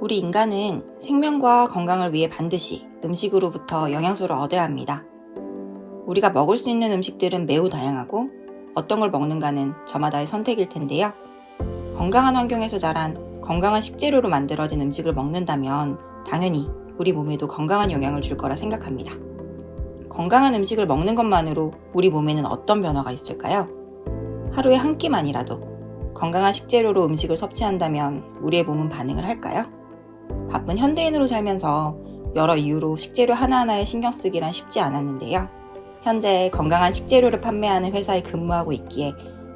우리 인간은 생명과 건강을 위해 반드시 음식으로부터 영양소를 얻어야 합니다. 우리가 먹을 수 있는 음식들은 매우 다양하고 어떤 걸 먹는가는 저마다의 선택일 텐데요. 건강한 환경에서 자란 건강한 식재료로 만들어진 음식을 먹는다면 당연히 우리 몸에도 건강한 영향을 줄 거라 생각합니다. 건강한 음식을 먹는 것만으로 우리 몸에는 어떤 변화가 있을까요? 하루에 한 끼만이라도 건강한 식재료로 음식을 섭취한다면 우리의 몸은 반응을 할까요? 바쁜 현대인으로 살면서 여러 이유로 식재료 하나하나에 신경 쓰기란 쉽지 않았는데요. 현재 건강한 식재료를 판매하는 회사에 근무하고 있기에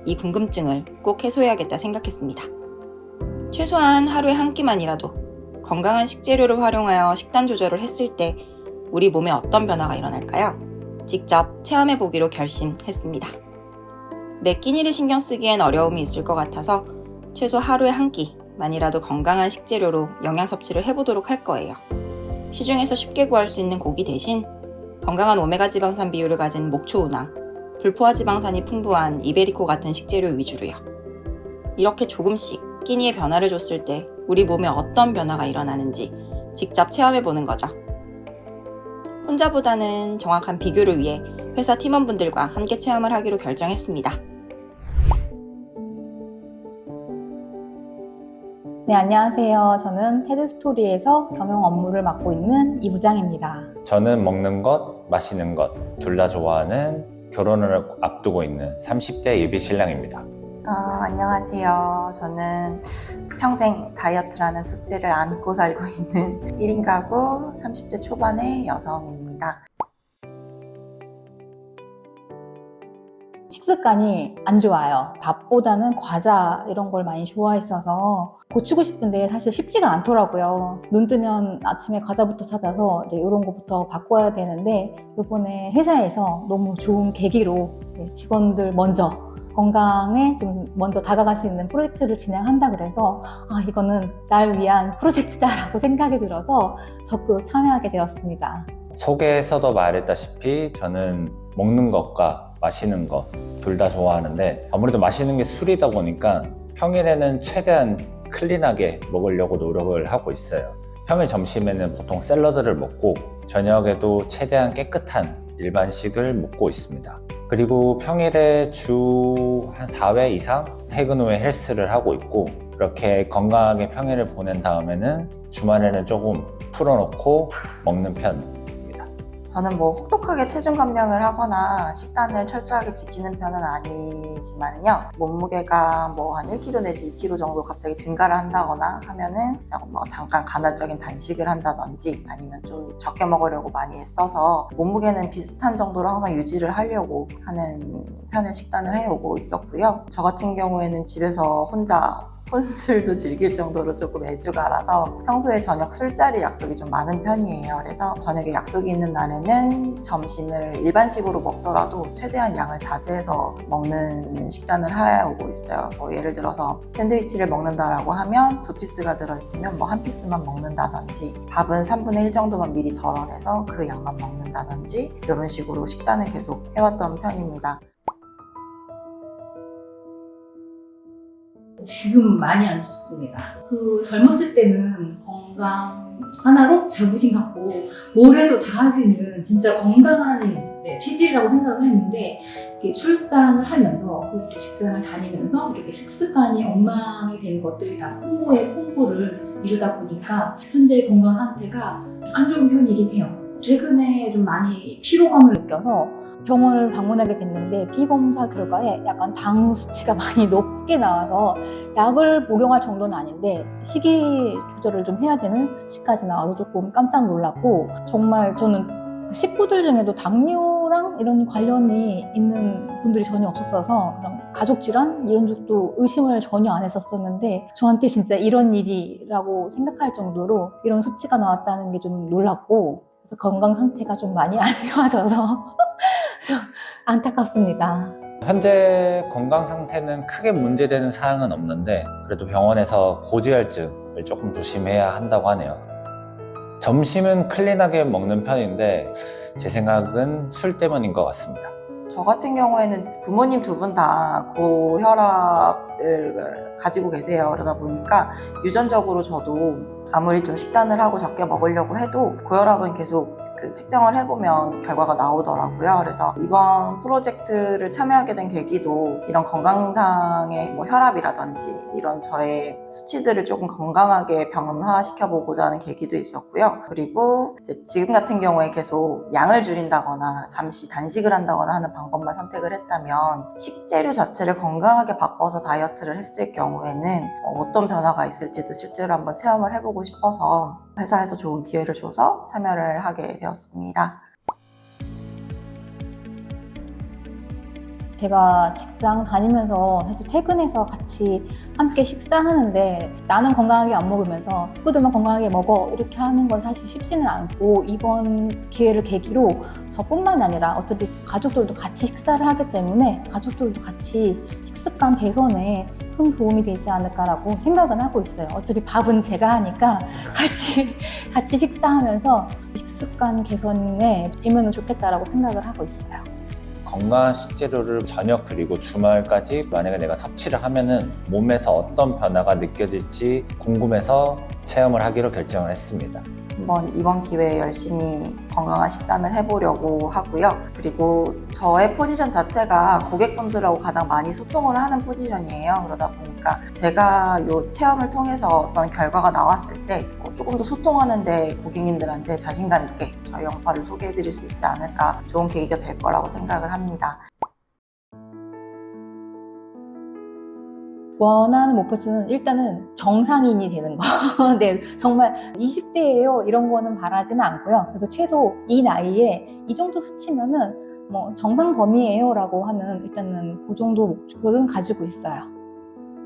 이 궁금증을 꼭 해소해야겠다 생각했습니다. 최소한 하루에 한 끼만이라도 건강한 식재료를 활용하여 식단 조절을 했을 때 우리 몸에 어떤 변화가 일어날까요? 직접 체험해보기로 결심했습니다. 매 끼니를 신경 쓰기엔 어려움이 있을 것 같아서 최소 하루에 한 끼만이라도 건강한 식재료로 영양 섭취를 해보도록 할 거예요. 시중에서 쉽게 구할 수 있는 고기 대신 건강한 오메가 지방산 비율을 가진 목초우나 불포화 지방산이 풍부한 이베리코 같은 식재료 위주로요. 이렇게 조금씩 끼니에 변화를 줬을 때 우리 몸에 어떤 변화가 일어나는지 직접 체험해보는 거죠. 혼자보다는 정확한 비교를 위해 회사 팀원분들과 함께 체험을 하기로 결정했습니다. 네, 안녕하세요. 저는 테드스토리에서 경영 업무를 맡고 있는 이 부장입니다. 저는 먹는 것, 마시는 것 둘 다 좋아하는 결혼을 앞두고 있는 30대 예비 신랑입니다. 안녕하세요. 저는 평생 다이어트라는 숙제를 안고 살고 있는 1인 가구 30대 초반의 여성입니다. 식습관이 안 좋아요. 밥보다는 과자 이런 걸 많이 좋아했어서 고치고 싶은데 사실 쉽지가 않더라고요. 눈 뜨면 아침에 과자부터 찾아서 이제 이런 거부터 바꿔야 되는데 이번에 회사에서 너무 좋은 계기로 직원들 먼저 건강에 좀 먼저 다가갈 수 있는 프로젝트를 진행한다 그래서 이거는 날 위한 프로젝트다라고 생각이 들어서 적극 참여하게 되었습니다. 소개에서도 말했다시피 저는 먹는 것과 마시는 것 둘 다 좋아하는데 아무래도 마시는 게 술이다 보니까 평일에는 최대한 클린하게 먹으려고 노력을 하고 있어요. 평일 점심에는 보통 샐러드를 먹고 저녁에도 최대한 깨끗한 일반식을 먹고 있습니다. 그리고 평일에 주 한 4회 이상 퇴근 후에 헬스를 하고 있고 그렇게 건강하게 평일을 보낸 다음에는 주말에는 조금 풀어놓고 먹는 편입니다. 저는 혹독하게 체중 감량을 하거나 식단을 철저하게 지키는 편은 아니지만요. 몸무게가 한 1kg 내지 2kg 정도 갑자기 증가를 한다거나 하면은 잠깐 간헐적인 단식을 한다든지 아니면 좀 적게 먹으려고 많이 애써서 몸무게는 비슷한 정도로 항상 유지를 하려고 하는 편의 식단을 해오고 있었고요. 저 같은 경우에는 집에서 혼자 혼술도 즐길 정도로 조금 애주가라서 평소에 저녁 술자리 약속이 좀 많은 편이에요. 그래서 저녁에 약속이 있는 날에는 점심을 일반식으로 먹더라도 최대한 양을 자제해서 먹는 식단을 해오고 있어요. 예를 들어서 샌드위치를 먹는다라고 하면 2피스가 들어있으면 1피스만 먹는다든지 밥은 3분의 1 정도만 미리 덜어내서 그 양만 먹는다든지 이런 식으로 식단을 계속 해왔던 편입니다. 지금 많이 안 좋습니다. 젊었을 때는 건강 하나로 자부심 갖고 뭘 해도 다 할 수 있는 진짜 건강한 체질이라고 생각을 했는데 출산을 하면서 그리고 직장을 다니면서 이렇게 식습관이 엉망이 되는 것들이 다 콤보를 이루다 보니까 현재 건강 상태가 안 좋은 편이긴 해요. 최근에 좀 많이 피로감을 느껴서 병원을 방문하게 됐는데 피검사 결과에 약간 당 수치가 많이 높게 나와서 약을 복용할 정도는 아닌데 식이 조절을 좀 해야 되는 수치까지 나와서 조금 깜짝 놀랐고 정말 저는 식구들 중에도 당뇨랑 이런 관련이 있는 분들이 전혀 없었어서 이런 가족 질환 이런 쪽도 의심을 전혀 안 했었었는데 저한테 진짜 이런 일이라고 생각할 정도로 이런 수치가 나왔다는 게 좀 놀랐고 그래서 건강 상태가 좀 많이 안 좋아져서 좀 안타깝습니다. 현재 건강 상태는 크게 문제되는 사항은 없는데 그래도 병원에서 고지혈증을 조금 조심해야 한다고 하네요. 점심은 클린하게 먹는 편인데 제 생각은 술 때문인 것 같습니다. 저 같은 경우에는 부모님 두 분 다 고혈압 계획을 가지고 계세요. 그러다 보니까 유전적으로 저도 아무리 좀 식단을 하고 적게 먹으려고 해도 고혈압은 계속 그 측정을 해보면 결과가 나오더라고요. 그래서 이번 프로젝트를 참여하게 된 계기도 이런 건강상의 뭐 혈압이라든지 이런 저의 수치들을 조금 건강하게 변화시켜보고자 하는 계기도 있었고요. 그리고 이제 지금 같은 경우에 계속 양을 줄인다거나 잠시 단식을 한다거나 하는 방법만 선택을 했다면 식재료 자체를 건강하게 바꿔서 다이어트를 했을 경우에는 어떤 변화가 있을지도 실제로 한번 체험을 해보고 싶어서 회사에서 좋은 기회를 줘서 참여를 하게 되었습니다. 제가 직장 다니면서 사실 퇴근해서 같이 함께 식사하는데 나는 건강하게 안 먹으면서 친구들만 건강하게 먹어 이렇게 하는 건 사실 쉽지는 않고 이번 기회를 계기로 저뿐만 아니라 어차피 가족들도 같이 식사를 하기 때문에 가족들도 같이 식습관 개선에 큰 도움이 되지 않을까라고 생각은 하고 있어요. 어차피 밥은 제가 하니까 같이 식사하면서 식습관 개선에 되면 좋겠다라고 생각을 하고 있어요. 건강한 식재료를 저녁 그리고 주말까지 만약에 내가 섭취를 하면은 몸에서 어떤 변화가 느껴질지 궁금해서 체험을 하기로 결정을 했습니다. 한번 이번 기회에 열심히 건강한 식단을 해보려고 하고요. 그리고 저의 포지션 자체가 고객분들하고 가장 많이 소통을 하는 포지션이에요. 그러다 보니까 제가 이 체험을 통해서 어떤 결과가 나왔을 때 조금 더 소통하는데 고객님들한테 자신감 있게 저희 영파를 소개해드릴 수 있지 않을까, 좋은 계기가 될 거라고 생각을 합니다. 원하는 목표치는 일단은 정상인이 되는 거. 네, 정말 20대예요 이런 거는 바라지는 않고요. 그래서 최소 이 나이에 이 정도 수치면은 뭐 정상 범위예요라고 하는 일단은 그 정도 목표를 가지고 있어요.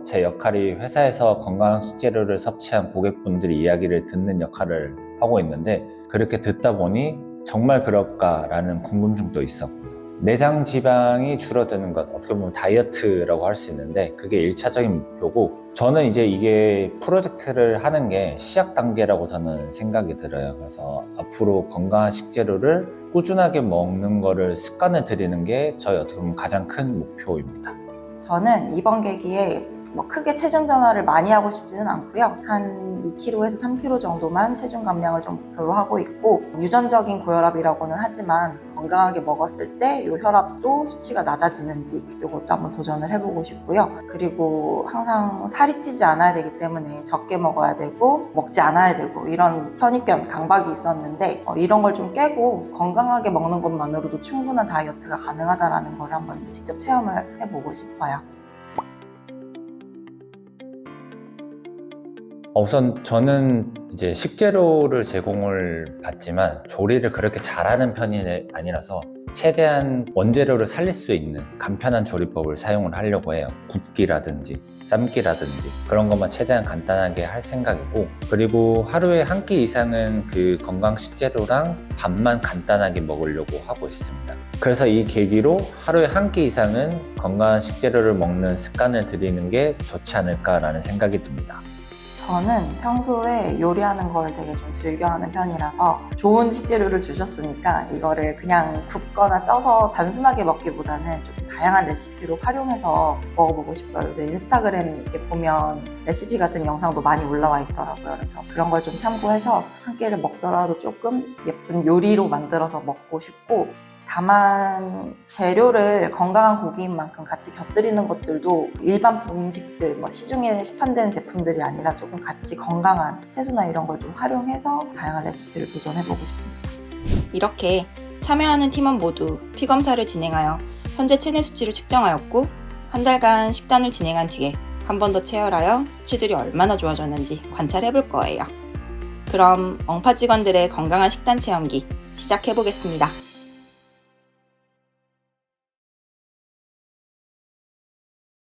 제 역할이 회사에서 건강한 식재료를 섭취한 고객분들의 이야기를 듣는 역할을 하고 있는데, 그렇게 듣다 보니 정말 그럴까라는 궁금증도 있었고요. 내장 지방이 줄어드는 것, 어떻게 보면 다이어트라고 할 수 있는데 그게 1차적인 목표고, 저는 이제 이게 프로젝트를 하는 게 시작 단계라고 저는 생각이 들어요. 그래서 앞으로 건강한 식재료를 꾸준하게 먹는 거를 습관을 들이는 게 저희 어떻게 보면 가장 큰 목표입니다. 저는 이번 계기에 뭐 크게 체중 변화를 많이 하고 싶지는 않고요. 한 2kg에서 3kg 정도만 체중 감량을 좀 목표로 하고 있고, 유전적인 고혈압이라고는 하지만 건강하게 먹었을 때 이 혈압도 수치가 낮아지는지 이것도 한번 도전을 해보고 싶고요. 그리고 항상 살이 찌지 않아야 되기 때문에 적게 먹어야 되고 먹지 않아야 되고 이런 선입견, 강박이 있었는데 이런 걸 좀 깨고 건강하게 먹는 것만으로도 충분한 다이어트가 가능하다는 걸 한번 직접 체험을 해보고 싶어요. 우선 저는 이제 식재료를 제공을 받지만 조리를 그렇게 잘하는 편이 아니라서 최대한 원재료를 살릴 수 있는 간편한 조리법을 사용을 하려고 해요. 굽기라든지 삶기라든지 그런 것만 최대한 간단하게 할 생각이고, 그리고 하루에 한 끼 이상은 그 건강 식재료랑 밥만 간단하게 먹으려고 하고 있습니다. 그래서 이 계기로 하루에 한 끼 이상은 건강한 식재료를 먹는 습관을 들이는 게 좋지 않을까라는 생각이 듭니다. 저는 평소에 요리하는 걸 되게 좀 즐겨하는 편이라서 좋은 식재료를 주셨으니까 이거를 그냥 굽거나 쪄서 단순하게 먹기보다는 좀 다양한 레시피로 활용해서 먹어보고 싶어요. 요새 인스타그램 이렇게 보면 레시피 같은 영상도 많이 올라와 있더라고요. 그래서 그런 걸 좀 참고해서 한 끼를 먹더라도 조금 예쁜 요리로 만들어서 먹고 싶고, 다만 재료를 건강한 고기인 만큼 같이 곁들이는 것들도 일반 음식들, 시중에 시판되는 제품들이 아니라 조금 같이 건강한 채소나 이런 걸 좀 활용해서 다양한 레시피를 도전해보고 싶습니다. 이렇게 참여하는 팀원 모두 피 검사를 진행하여 현재 체내 수치를 측정하였고, 한 달간 식단을 진행한 뒤에 한 번 더 체열하여 수치들이 얼마나 좋아졌는지 관찰해볼 거예요. 그럼 엉파 직원들의 건강한 식단 체험기 시작해보겠습니다.